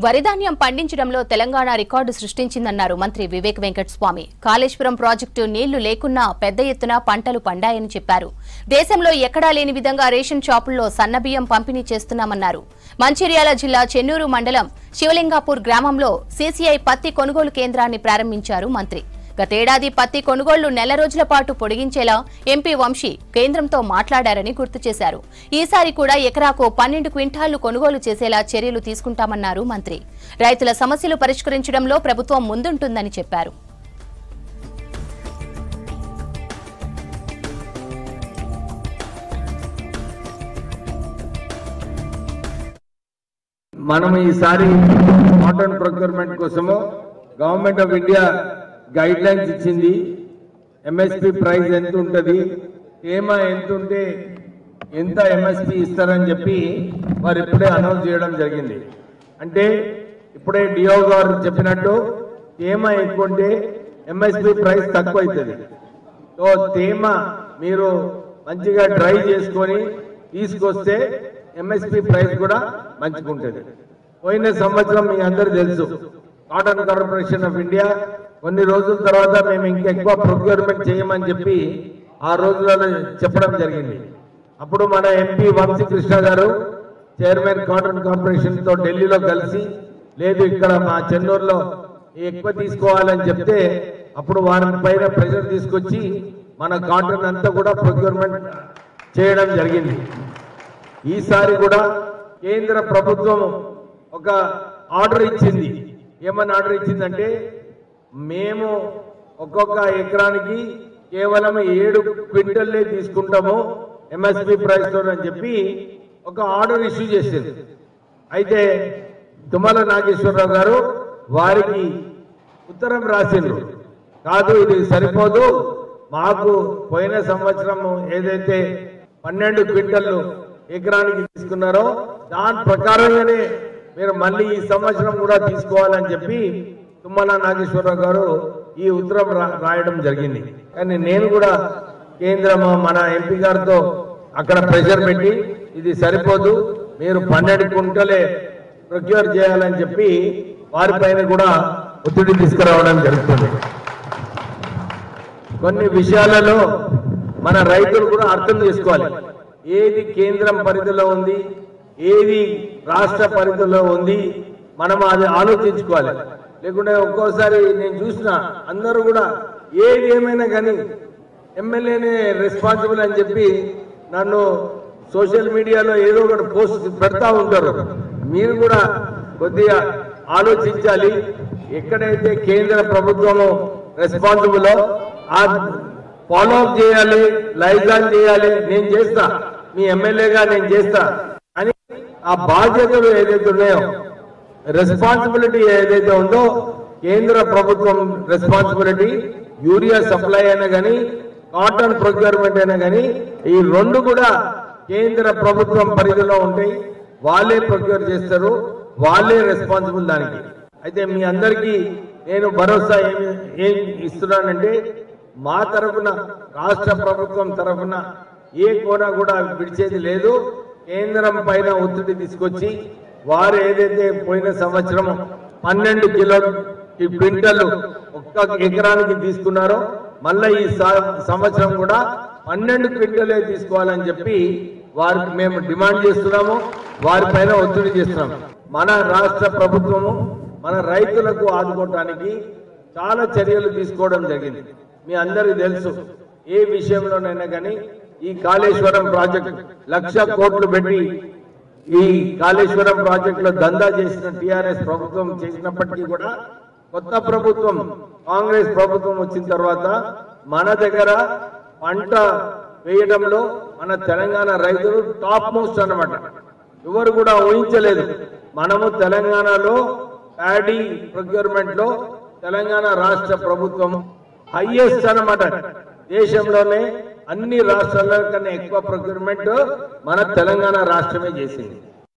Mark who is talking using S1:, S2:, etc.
S1: వరిధాన్యం పండించడంలో తెలంగాణ రికార్డు సృష్టించిందన్నారు మంత్రి వివేక్ వెంకటస్వామి. కాళేశ్వరం ప్రాజెక్టు నీళ్లు లేకున్నా పెద్ద ఎత్తున పంటలు పండాయని చెప్పారు. దేశంలో ఎక్కడా లేని విధంగా రేషన్ షాపుల్లో సన్నబియ్యం పంపిణీ చేస్తున్నామన్నారు. మంచిర్యాల జిల్లా చెన్నూరు మండలం శివలింగాపూర్ గ్రామంలో సీసీఐ పత్తి కొనుగోలు కేంద్రాన్ని ప్రారంభించారు మంత్రి. గతేడాది పత్తి కొనుగోళ్లు నెల రోజుల పాటు పొడిగించేలా ఎంపీ వంశీ కేంద్రంతో మాట్లాడారని గుర్తు చేశారు. ఈసారి కూడా ఎకరాకు 12 క్వింటాళ్లు కొనుగోలు చేసేలా చర్యలు తీసుకుంటామన్నారు మంత్రి. రైతుల సమస్యలు పరిష్కరించడంలో ప్రభుత్వం ముందుంటుందని చెప్పారు.
S2: మనం ఈసారి కాటన్ ప్రొక్యూర్మెంట్ కోసము government of India guide lines ఇచ్చింది. ఎంఎస్పి ప్రైస్ ఎంత ఉంటుంది, తేమ ఎంత ఉంటే ఎంత ఎంఎస్పి ఇస్తారని చెప్పి వారు ఇప్పుడే అనౌన్స్ చేయడం జరిగింది. అంటే ఇప్పుడే డిఓ గారు చెప్పినట్టు తేమ ఎక్కువ ఉంటే ఎంఎస్పి ప్రైస్ తక్కువ అవుతుంది. సో తేమ మీరు మంచిగా డ్రై చేసుకొని తీసుకొస్తే ఎంఎస్పి ప్రైస్ కూడా మంచిగా ఉంటుంది. పోయిన సంవత్సరం మీ అందరూ తెలుసు, కాటన్ కార్పొరేషన్ ఆఫ్ ఇండియా కొన్ని రోజుల తర్వాత మేము ఇంకెక్కువ ప్రొక్యూర్మెంట్ చేయమని చెప్పి ఆ రోజులలో చెప్పడం జరిగింది. అప్పుడు మన ఎంపీ వంశీ కృష్ణ గారు చైర్మన్ కాటన్ కార్పొరేషన్ తో ఢిల్లీలో కలిసి, లేదు ఇక్కడ మా చెన్నూరులో ఎక్కువ తీసుకోవాలని చెప్తే అప్పుడు వారి పైన ప్రెషర్ తీసుకొచ్చి మన కాటన్ అంతా కూడా ప్రొక్యూర్మెంట్ చేయడం జరిగింది. ఈసారి కూడా కేంద్ర ప్రభుత్వం ఒక ఆర్డర్ ఇచ్చింది. ఏమని ఆర్డర్ ఇచ్చిందంటే, మేము ఒక్కొక్క ఎకరానికి కేవలం 7 క్వింటల్లే తీసుకుంటాము ఎంఎస్పి ప్రైస్ తో అని చెప్పి ఒక ఆర్డర్ ఇష్యూ చేసింది. అయితే తుమ్మల నాగేశ్వరరావు గారు వారికి ఉత్తరం రాసిండ్రు, కాదు ఇది సరిపోదు, మాకు పోయిన సంవత్సరం ఏదైతే 12 క్వింటల్లు ఎకరానికి తీసుకున్నారో దాని ప్రకారంగానే మీరు మళ్ళీ ఈ సంవత్సరం కూడా తీసుకోవాలని చెప్పి తుమ్మల నాగేశ్వరరావు గారు ఈ ఉత్తరం రాయడం జరిగింది. కానీ నేను కూడా కేంద్రం మన ఎంపీ గారితో అక్కడ ప్రెషర్ పెట్టి ఇది సరిపోదు, మీరు 12 క్వింటలే ప్రొక్యూర్ చేయాలని చెప్పి వారిపైన కూడా ఒత్తిడి తీసుకురావడం జరుగుతుంది. కొన్ని విషయాలలో మన రైతులు కూడా అర్థం చేసుకోవాలి, ఏది కేంద్రం పరిధిలో ఉంది, ఏది రాష్ట్ర పరిధిలో ఉంది, మనం అది ఆలోచించుకోవాలి. లేకుంటే ఒక్కోసారి నేను చూసిన అందరూ కూడా ఏది ఏమైనా కానీ ఎమ్మెల్యేనే రెస్పాన్సిబుల్ అని చెప్పి నన్ను సోషల్ మీడియాలో ఏదో ఒకటి పోస్ట్ పెడతా ఉంటారు. మీరు కూడా కొద్దిగా ఆలోచించాలి, ఎక్కడైతే కేంద్ర ప్రభుత్వము రెస్పాన్సిబుల్లో ఆ ఫాలో అప్ చేయాలి, లైజాన్ చేయాలి, నేను చేస్తా, మీ ఎమ్మెల్యేగా నేను చేస్తా అని ఆ బాధ్యతలు ఏదైతే ఉన్నాయో, రెస్పాన్సిబిలిటీ ఏదైతే ఉందో కేంద్ర ప్రభుత్వం రెస్పాన్సిబిలిటీ, యూరియా సప్లై అయినా కానీ కాటన్ ప్రొక్యూర్మెంట్ అయినా కానీ ఈ రెండు కూడా కేంద్ర ప్రభుత్వం పరిధిలో ఉంటాయి. వాళ్ళే ప్రొక్యూర్ చేస్తారు, వాళ్ళే రెస్పాన్సిబుల్ దానికి. అయితే మీ అందరికీ నేను భరోసా ఏం ఇస్తున్నానంటే, మా తరఫున రాష్ట్ర ప్రభుత్వం తరఫున ఏ కోన కూడా విడిచేది లేదు. కేంద్రం పైన ఒత్తిడి తీసుకొచ్చి వారు ఏదైతే పోయిన సంవత్సరం 12 క్వింటల్ ఒక్క ఎకరానికి తీసుకున్నారో మళ్ళీ ఈ సంవత్సరం కూడా 12 క్వింటలే తీసుకోవాలని చెప్పి వారికి మేము డిమాండ్ చేస్తున్నాము, వారిపైన ఒత్తిడి చేస్తున్నాము. మన రాష్ట్ర ప్రభుత్వము మన రైతులకు ఆదుకోవడానికి చాలా చర్యలు తీసుకోవడం జరిగింది. మీ అందరికీ తెలుసు, ఏ విషయంలోనైనా కానీ ఈ కాళేశ్వరం ప్రాజెక్ట్ 1,00,000 కోట్లు పెట్టి ఈ కాళేశ్వరం ప్రాజెక్టులో దందా చేసిన టిఆర్ఎస్ ప్రభుత్వం చేసినప్పటికీ కూడా కొత్త ప్రభుత్వం కాంగ్రెస్ ప్రభుత్వం వచ్చిన తర్వాత మన దగ్గర పంట వేయడంలో మన తెలంగాణ రైతులు టాప్ మోస్ట్ అన్నమాట. ఎవరు కూడా ఊహించలేదు. మనము తెలంగాణలో ప్యాడీ ప్రొక్యూర్మెంట్ లో తెలంగాణ రాష్ట్ర ప్రభుత్వం హైయెస్ట్ అన్నమాట. దేశంలోనే అన్ని రాష్ట్రాల కన్నా ఎక్కువ ప్రొక్యూర్మెంట్ మన తెలంగాణ రాష్ట్రమే చేసింది.